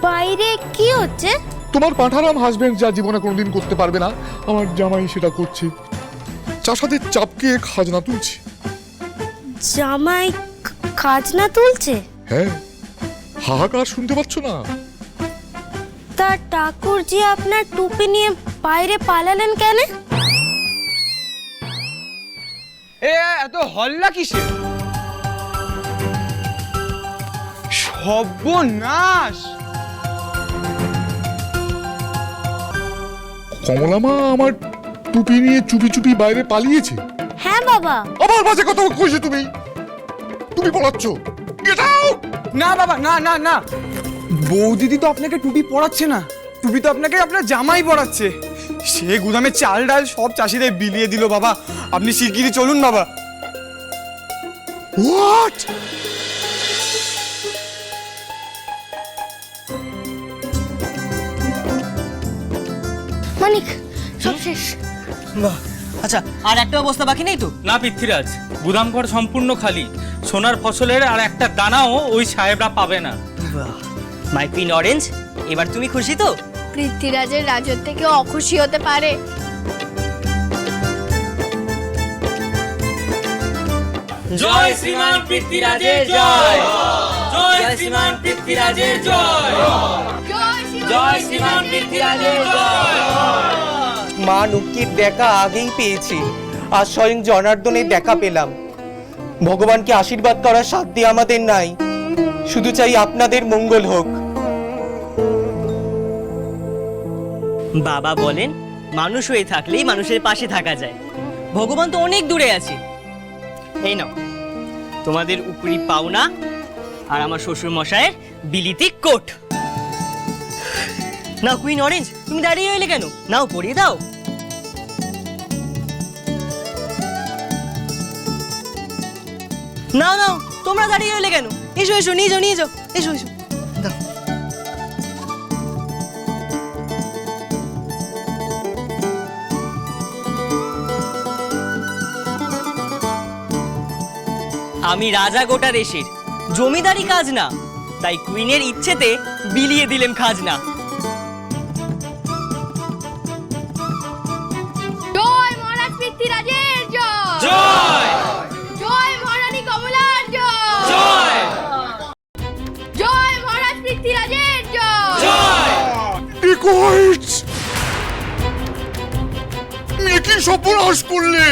বাইরে কি হচ্ছে? তোমার পাঠারাম হাজবেন্ড যা জীবনে কোনোদিন করতে পারবে না, আমার জামাই সেটা করছে। চাষাদের চাপকে খাজনা তুলছে। জামাই খাজনা তুলছে? হ্যাঁ, হাহাকার শুনতে পাচ্ছ না? তা ঠাকুরজি আপনার টুপি নিয়ে বাইরে পালালেন কেন? এত হল্লা কিসের? সর্বনাশ! কমলা মা আমার টুপি নিয়ে চুপি চুপি বাইরে পালিয়েছে। হ্যাঁ বাবা। আবার বাজে কথা কইছো তুমি। তুমি পড়াচ্ছ। Get out! না বাবা, না না না, বৌদিদি তো আপনাকে টুপি পরাচ্ছে না, টুপি তো আপনাকে আপনার জামাই পরাচ্ছে। সে গুদামে চাল ডাল সব চাষিদের বিলিয়ে দিল বাবা। আপনি শিগগিরই চলুন বাবা। হোয়াট? মানিক, সব শেষ। বাহ, আচ্ছা আর একটা অবস্থা বাকি নেই তো? না পৃথ্বীরাজ, গুদামঘর সম্পূর্ণ খালি। সোনার ফসলের আর একটা দানাও ওই সাহেবরা পাবে না। বাহ, মাই কুইন অরেঞ্জ, এবার তুমি খুশি তো? পৃথ্বীরাজের রাজত্বে কেউ অখুশি হতে পারে? জয় শ্রীমান পৃথ্বীরাজের জয়, জয় শ্রীমান পৃথ্বীরাজের জয়, জয় শ্রীমান পৃথ্বীরাজের জয়। মা নুক্কির দেখা আগেই পেয়েছি, আর স্বয়ং জনার্দনের দেখা পেলাম। ভগবানকে আশীর্বাদ করার সাধ্য আমাদের নাই, শুধু চাই আপনাদের মঙ্গল হোক। বাবা বলেন, মানুষ হয়ে থাকলেই মানুষের পাশে থাকা যায়। ভগবান তো অনেক দূরে আছে। এই নাও তোমাদের উপরি পাওনা আর আমার শ্বশুর মশাইয়ের বিলিতি কোট। না কুইন অরেঞ্জ, তুমি দাঁড়িয়ে রইলে কেন? নাও পরিয়ে দাও। নাও নাও, তোমরা দাঁড়িয়ে রইলে কেন? এসো এসো, নিয়ে যাও নিয়ে যাও, এসো এসো। দাও। আমি রাজা গোটা দেশের, জমিদারি কাজ না, তাই কুইনের ইচ্ছেতে বিলিয়ে দিলেন খাজনা। জয় মহারাজ পৃথ্বীরাজের জয়, জয়, জয় মহারানী কমলার জয়, জয়, জয় মহারাজ পৃথ্বীরাজের জয়, জয়। ডিকয়েটস! মেয়ে কি সর্বনাশ করলে?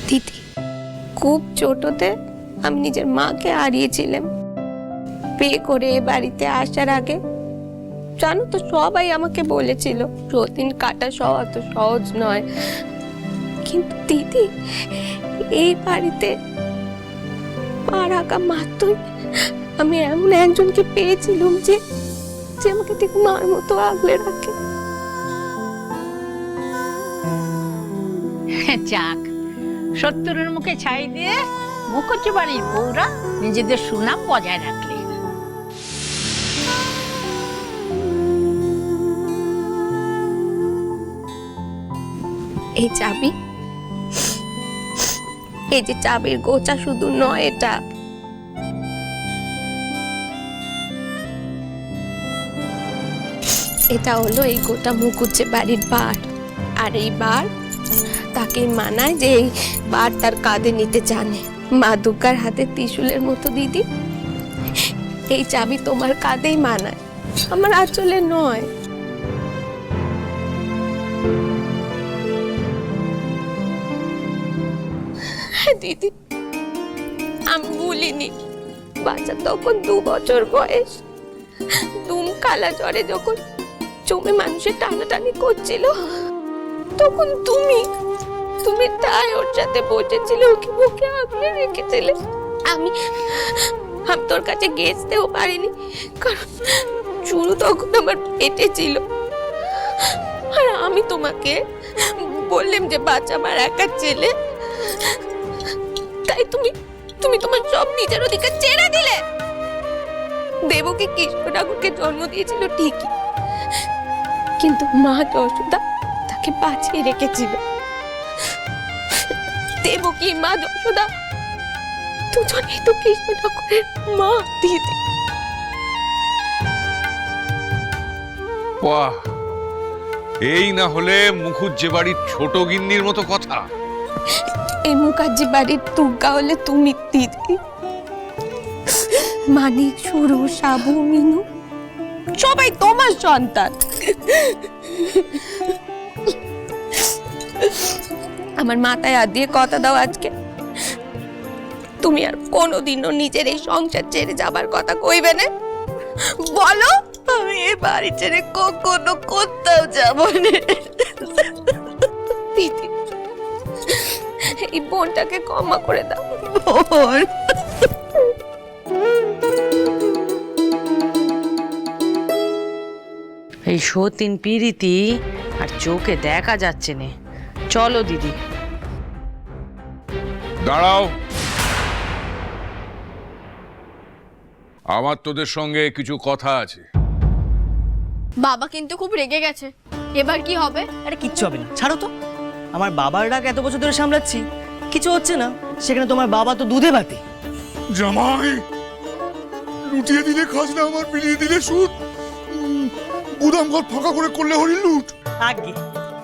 দিদি, খুব ছোটতে আমি নিজের মাকে হারিয়েছিলাম। বিয়ে করে এ বাড়িতে আসার আগে জানো তো সবাই আমাকে বলেছিল প্রতিদিন কাটা সওয়া তো সহজ নয়, কিন্তু দিদি এই বাড়িতে পা রাখা মাত্রই আমি এমন একজনকে পেয়েছিলাম যে যে আমাকে ঠিক মার মতো আগলে রাখে। যাক, সত্তরের মুখে ছাই দিয়ে মুখুজ্জি বাড়ির বউরা নিজেদের সুনাম বজায় রাখলে। এই চাবি, এই যে চাবির গোছা শুধু নয়, এটা হলো এই গোটা মুখুজ্জে বাড়ির বার। আর এই বার তাকে মানায় যে এই বার তার কাঁধে নিতে জানে। মা দুর্গার হাতে ত্রিশূলের মতো দিদি, এই চাবি তোমার কাঁধেই মানায়, আমার আঁচলে নয়। দিদি, আমি ভুলিনি, বাচ্চা তখন 2 বছর বয়স, দুম কালা জ্বরে যখন জমে মানুষের টানাটানি করছিল, তখন তুমি তুমি তাই ওর সাথে বসেছিলে, ওকে মুখে আগলে রেখেছিলে। আমি আমি তোর কাছে গেছতেও পারিনি, কারণ চুরু তখন আমার পেটে ছিল। আর আমি তোমাকে বললাম যে বাচ্চা আমার একা ছেলে, তাই তুমি তুমি তোমার সব নিজের অধিকার ছেড়ে দিলে। দেবকী কৃষ্ণ ঠাকুরকে জন্ম দিয়েছিল ঠিকই, কিন্তু মা যশোদা তাকে বাঁচিয়ে রেখেছিল। দেবকী মা যশোদা দুজনেই তো কৃষ্ণ ঠাকুরের মা দিদি। বাহ, এই না হলে মুখুজ্জে বাড়ির ছোট গিন্নির মতো কথা। এই মুখার্জি বাড়ির দুর্গা হলে তুমি দিদি। মানিক, সুরু, সাবু, মিনু সবাই তোমার সন্তান। আমার মাথায় হাত দিয়ে কথা দাও আজকে, তুমি আর কোনোদিনও নিজের এই সংসার ছেড়ে যাবার কথা কইবে না। বলো, আমি এই বাড়ি ছেড়ে কখনো কোথাও যাব না। দিদি, এই বোনটাকে ক্ষমা করে দাও। বোন, এই সতীন পিরিতি আর চোখে দেখা যাচ্ছে না। চলো দিদি। দাঁড়াও, আমার তোদের সঙ্গে কিছু কথা আছে। বাবা কিন্তু খুব রেগে গেছে, এবার কি হবে? আরে কিচ্ছু হবে না, ছাড়ো তো। আমার বাবার রাগ এত বছর ধরে সামলাচ্ছি, কিছু হচ্ছে না। সেখানে তোমার বাবা তো দুধে ভাতে। জামাই, লুটিয়ে দিলে খাজনা, আমার বিলিয়ে দিলে সুদ, গুদাম ঘর ফাঁকা করে করলে হরি লুট। আগে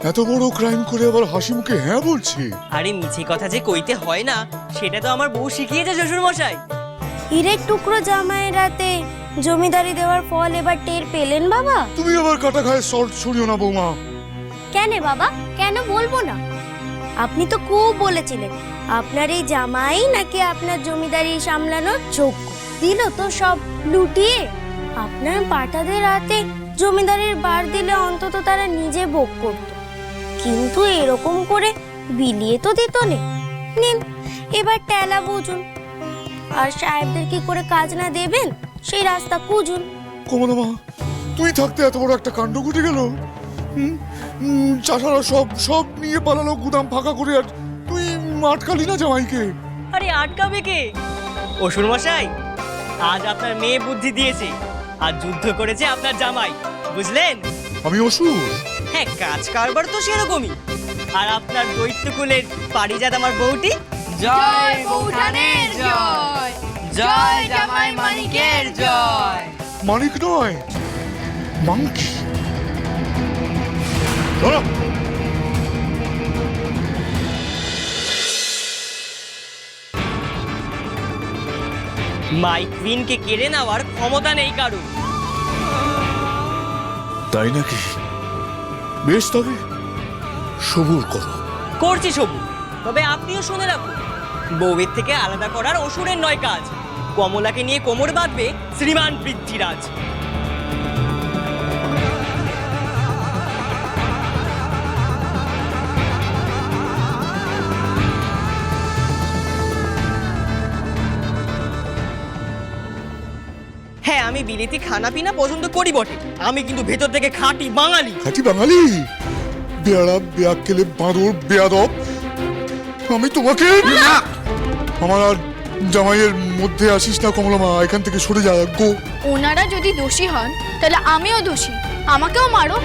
এত বড় ক্রাইম করে আবার হাসি মুখে হ্যাঁ বলছে। আরে মিছে কথা যে কইতে হয় না, সেটা তো আমার বউ শিখিয়েছে শ্বশুর মশাই। হীরের টুকরো জামাইয়ের রাতে জমিদারি দেওয়ার ফল এবার টের পেলেন বাবা? তুমি আবার কাটা খায় সল্ট ছড়িও না বৌমা। কেন বাবা, কেন বলবো না? আপনি তো খুব বলেছিলেন আপনার এই জামাই নাকি আপনার জমিদারি সামলানোর যোগ্য। দিল তো সব লুটিয়ে। আপনার পাঠাদের রাতে জমিদারির বার দিলে অন্তত তারা নিজে ভোগ করত, কিন্তু এরকম করে বিলিয়ে তো দিত না। নিন, এবার টেলা বুঝুন, আর সাহেবদের কি করে কাজ না দেবেন সেই রাস্তা খুঁজুন। কমলা মা, তুই থাকতে এত বড় একটা কাণ্ড ঘটে গেল। চাষারা সব সব নিয়ে পালালো গুদাম ফাঁকা করে, আর তুই আটকালি না জামাইকে। আরে আটকাবে কে? অসুর মশাই, আজ আপনার মেয়ে বুদ্ধি দিয়েছে, আর যুদ্ধ করেছে আপনার জামাই, বুঝলেন? আমি অসুর? হ্যাঁ, কাজ কারবার তো সেরকমই। আর আপনার দৈত্যকুলের পারিজাত আমার বউটি। জয় বৌঠানের জয়, জয় জামাই মানিকের জয়। মানিক নয়, মাংকি। দাঁড়া। মাই কুইনকে কেড়ে নেওয়ার ক্ষমতা নেই কারো। তাই নাকি? বেশ, তবে সবুর করো। করছি সবুর, তবে আপনিও শুনে রাখুন, বউয়ের থেকে আলাদা করার অসুরের নয় কাজ। কমলাকে নিয়ে কোমর বাঁধবে শ্রীমান পৃথ্বীরাজ। হ্যাঁ, আমি বিলেতি খানা পিনা পছন্দ করি বটে, আমি কিন্তু ভেতর থেকে খাঁটি বাঙালি। খাঁটি বাঙালি? বেয়ারা, বেয়াক্কেলে, বাঁদর, বেয়াদব। আমি তোমাকে আমার আর জামাইয়ের মধ্যে আসিস না কমলা মা, এখান থেকে সরে যা গো। ওনারা যদি দোষী হন তাহলে আমিও দোষী, আমাকেও মারো।